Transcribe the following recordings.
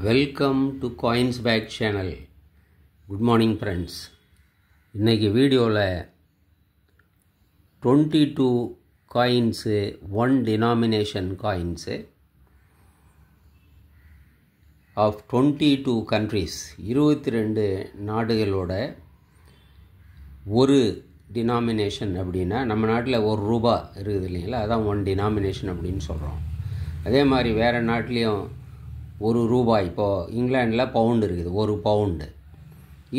Welcome to coins pack channel. Good morning friends. இன்றைக்கி வீடியோவில் 22 coins, 1 denomination coins of 22 countries, 22 நாடுகளோட ஒரு denomination. அப்படின்னா நம்ம நாட்டில் ₹1 இருக்குது இல்லைங்களா, அதான் 1 டினாமினேஷன் அப்படின்னு சொல்கிறோம். அதே மாதிரி வேறு நாட்டிலையும் ₹1. இப்போது இங்கிலாண்டில் பவுண்டு இருக்குது, 1 பவுண்டு.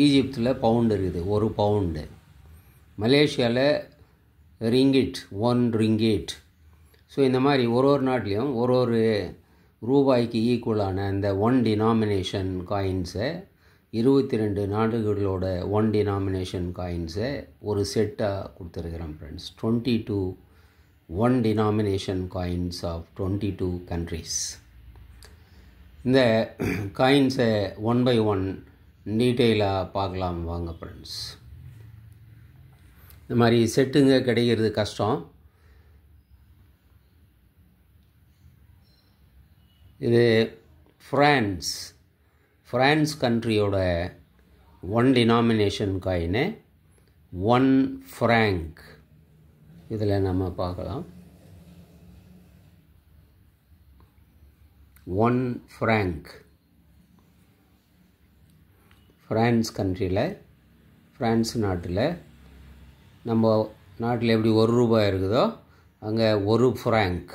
ஈஜிப்தில் பவுண்டு இருக்குது, 1 பவுண்டு. மலேசியாவில் ரிங்கிட், 1 ரிங்கிட். ஸோ இந்த மாதிரி ஒரு நாட்டிலையும் ஒரு ரூபாய்க்கு ஈக்குவலான அந்த 1 டினாமினேஷன் காயின்ஸை 22 நாடுகளோட 1 டினாமினேஷன் காயின்ஸை ஒரு செட்டாக கொடுத்துருக்குறேன் friends. 22 1 denomination coins of 22 countries. இந்த காயின்ஸை 1 by 1 டீட்டெயிலாக பார்க்கலாம் வாங்க ஃப்ரெண்ட்ஸ். இந்த மாதிரி செட்டுங்க கிடைக்கிறது கஷ்டம். இது ஃப்ரான்ஸ் கண்ட்ரியோட 1 டினாமினேஷன் காயினு 1 franc. இதில் நம்ம பார்க்கலாம். 1 franc ஃப்ரான்ஸ் கண்ட்ரியில், ஃப்ரான்ஸ் நாட்டில், நம்ம நாட்டில் எப்படி ₹1 இருக்குதோ அங்கே 1 franc.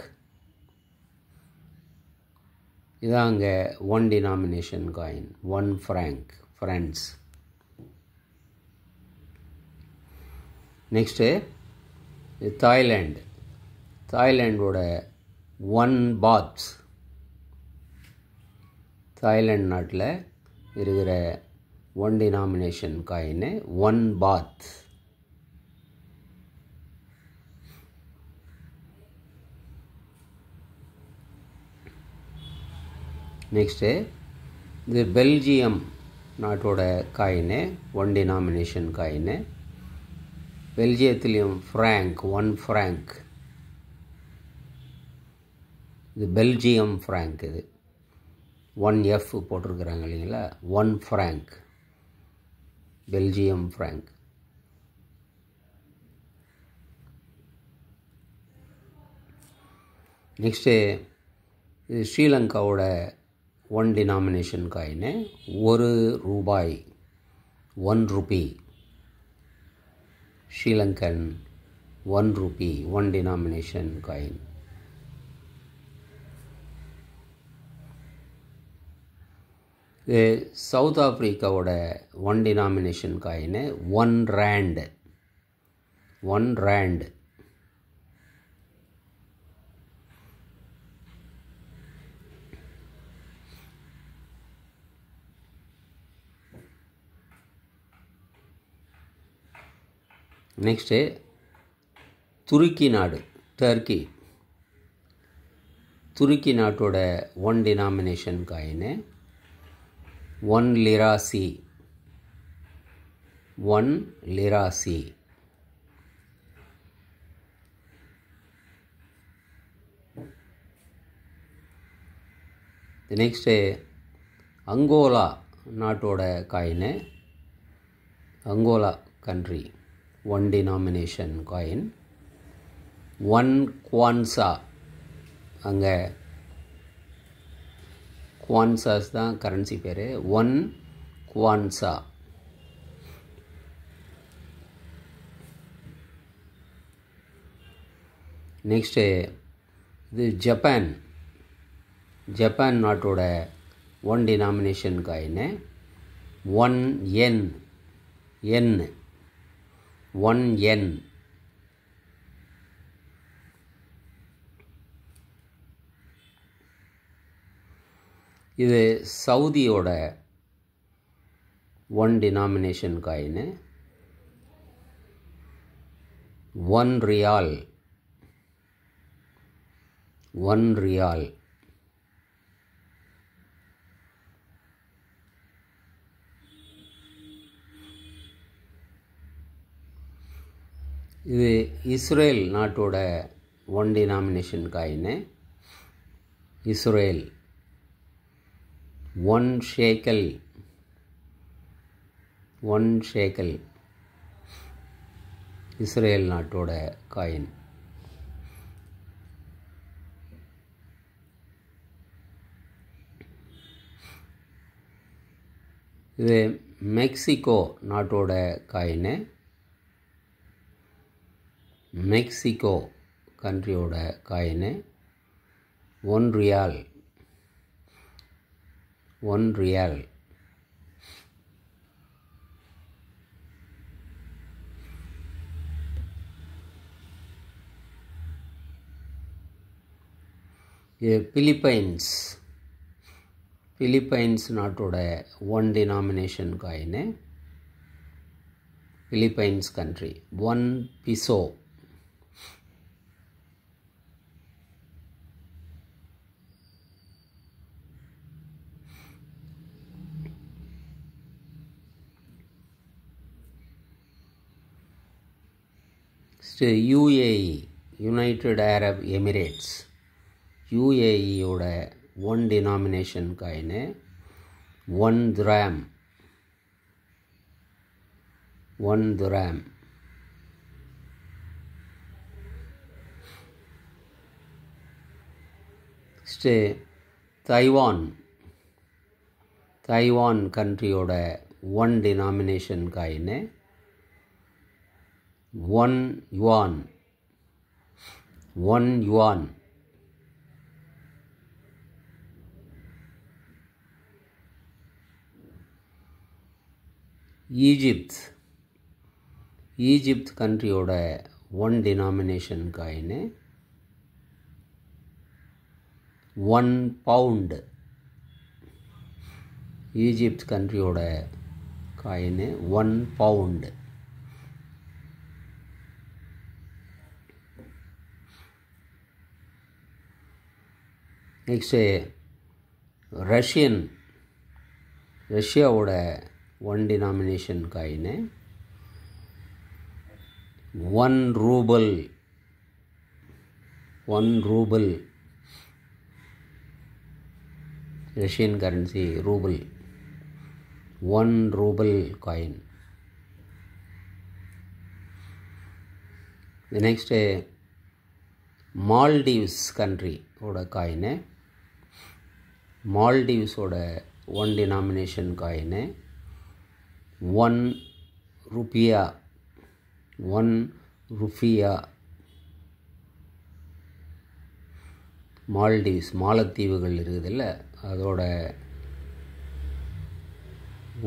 இதான் அங்கே 1 denomination coin 1 franc France. Next தாய்லாண்டோட 1 baht. தாய்லாந்து நாட்டில் இருக்கிற 1 டினாமினேஷன் காயின்னு 1 baht. நெக்ஸ்ட்டு இது பெல்ஜியம் நாட்டோட காயின்னு 1 டினாமினேஷன் காயின்னு. பெல்ஜியத்துலேயும் ஃப்ராங்க் 1 franc. இது பெல்ஜியம் ஃப்ராங்க். இது 1F போட்டிருக்கிறாங்க இல்லைங்களா, 1 franc பெல்ஜியம் ஃப்ராங்க். நெக்ஸ்ட்டு இது ஸ்ரீலங்காவோட 1 டினாமினேஷன் காயின்னு ₹1 1 rupee. Sri Lankan 1 rupee 1 denomination coin. இது சவுத் ஆஃப்ரிக்காவோட 1 டினாமினேஷன் காயின்னு 1 rand 1 rand. நெக்ஸ்ட்டு துருக்கி நாடு, துருக்கி நாட்டோட 1 டினாமினேஷன் காயின்னு 1 lirasi 1 lirasi. நெக்ஸ்ட்டு அங்கோலா நாட்டோட காயின்னு, Angola country 1 denomination coin 1 kwanza. அங்கே குவான்சாஸ் தான் கரன்சி பேர், 1 kwanza. நெக்ஸ்ட்டு இது ஜப்பான் நாட்டோட 1 டினாமினேஷன் காயின்னு 1 yen 1 yen. இது சவுதியோட 1 டினாமினேஷன் காயின்னு 1 riyal 1 riyal. இது இஸ்ரேல் நாட்டோட 1 denomination coin Israel 1 shekel, 1 shekel Israel நாட்டோட காயின். இது மெக்சிகோ நாட்டோட காயின். மெக்சிகோ கண்ட்ரியோட coin. 1 riyal, 1 riyal. Philippines, Philippines நாட்டோட 1 denomination coin. Philippines country 1 peso. UAE, United Arab Emirates. UAEயோட 1 denomination coin. 1 dirham, 1 dirham. Taiwan, Taiwan கண்ட்ரியோட 1 denomination coin. 1 yuan, 1 yuan. Egypt, Egypt கண்ட்ரியோட 1 denomination coin. 1 pound. Egypt கண்ட்ரியோட coin 1 pound. Next Russian, ரஷ்யாவோட 1 denomination coin. 1 rouble, 1 rouble. Russian currency rouble. 1 rouble coin. Next Maldives country ஓட coin. மால்டீவ்ஸோட 1 denomination coin. 1 rufiyaa, 1 rufiyaa. Maldives, மாலத்தீவுகள் இருக்குதுல்ல, அதோட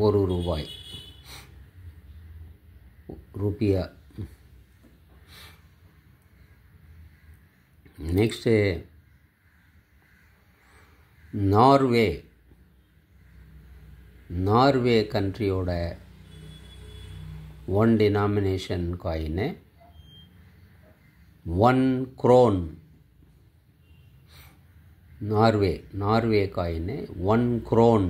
1 ரூபாய் rufiyaa. Next Norway, Norway country 1 denomination coin. 1 krone. Norway, Norway coin 1 krone.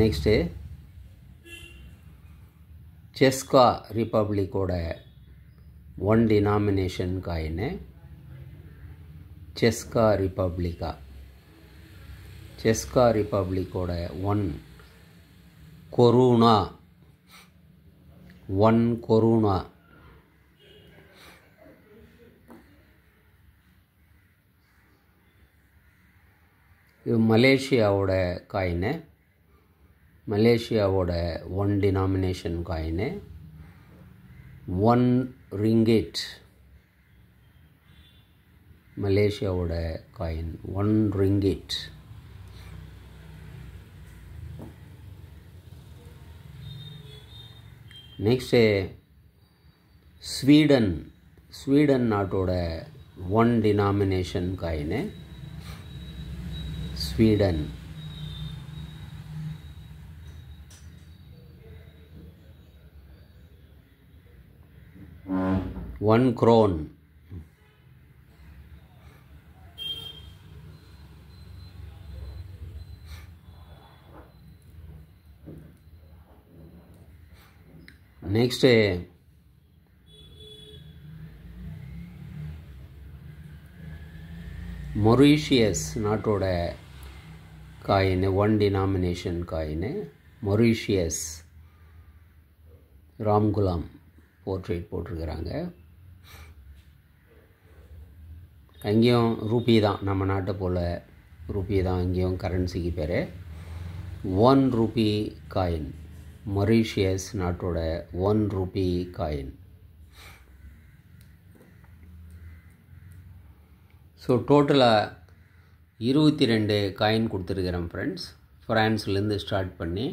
Next செஸ்கா ரிப்பப்ளிக்கோட 1 டினாமினேஷன் காயின். செஸ்கா ரிப்பப்ளிக்கா, செஸ்கா ரிப்பப்ளிக்கோட 1 கொரூனா, 1 கொரூனா. இது மலேசியாவோட காயின். மலேசியாவோட 1 டினாமினேஷன் காயின். 1 ரிங்கெட். மலேசியாவோட coin 1 ringgit. Next Sweden, Sweden நாட்டோட 1 denomination coin. Sweden. One krone. Next Mauritius நாட்டோட காயின், one denomination coin. Mauritius Ramgoolam portrait போட்டிருக்கிறாங்க. அங்கேயும் ரூபி தான், நம்ம நாட்டை போல் ரூபி தான் அங்கேயும் கரன்சிக்கு பேர். 1 ரூபி காயின், மொரீஷியஸ் நாட்டோட 1 ரூபி காயின். ஸோ டோட்டலாக 22 காயின் கொடுத்துருக்குறேன் ஃப்ரெண்ட்ஸ். ஃப்ரான்ஸ்லேருந்து ஸ்டார்ட் பண்ணி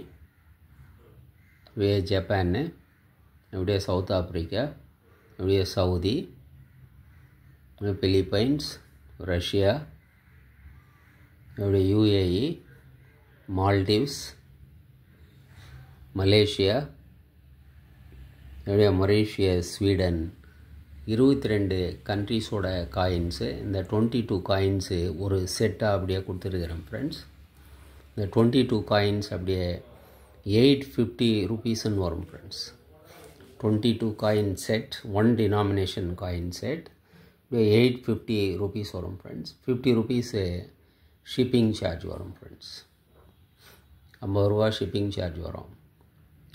அப்படியே ஜப்பான்னு, அப்படியே சவுத் ஆப்ரிக்கா, அப்படியே சவுதி, பிலிப்பைன்ஸ், ரஷ்யா, அப்படியே யூஏஇ, மால்டீவ்ஸ், மலேசியா, அப்படியே மொரீஷியஸ், ஸ்வீடன். 22 கண்ட்ரீஸோட காயின்ஸு. இந்த 22 காயின்ஸு ஒரு செட்டாக அப்படியே கொடுத்துருக்குறேன் ஃப்ரெண்ட்ஸ். இந்த 22 காயின்ஸ் அப்படியே 850 ரூபீஸ்ன்னு வரும் friends. 22 coin set, 1 denomination coin set 850 rupees வரும் ஃப்ரெண்ட்ஸ். 50 ரூபீஸு ஷிப்பிங் சார்ஜ் வரும் ஃப்ரெண்ட்ஸ். 50 ரூபா ஷிப்பிங் சார்ஜ் வரும்.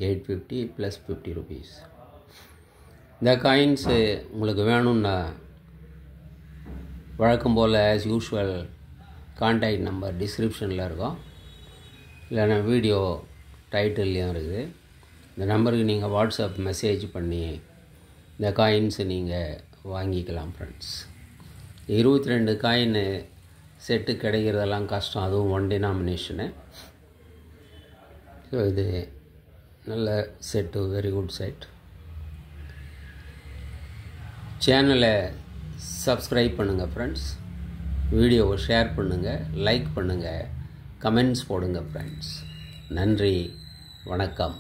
850 ப்ளஸ் 50 ரூபீஸ். இந்த காயின்ஸு உங்களுக்கு வேணும்னா வழக்கம் போல் ஆஸ் யூஷுவல் கான்டாக்ட் நம்பர் டிஸ்கிரிப்ஷனில் இருக்கும், இல்லைன்னா வீடியோ டைட்டில்லையும் இருக்குது. இந்த நம்பருக்கு நீங்கள் வாட்ஸ்அப் மெசேஜ் பண்ணி இந்த காயின்ஸு நீங்கள் வாங்கிக்கலாம் ஃப்ரெண்ட்ஸ். 22 காயின் செட்டு கிடைக்கிறதெல்லாம் கஷ்டம், அதுவும் 1 டினாமினேஷனு. ஸோ இது நல்ல செட்டு, வெரி குட் செட். சேனலை சப்ஸ்கிரைப் பண்ணுங்கள் ஃப்ரெண்ட்ஸ். வீடியோவை ஷேர் பண்ணுங்கள், லைக் பண்ணுங்கள், கமெண்ட்ஸ் போடுங்க ஃப்ரெண்ட்ஸ். நன்றி, வணக்கம்.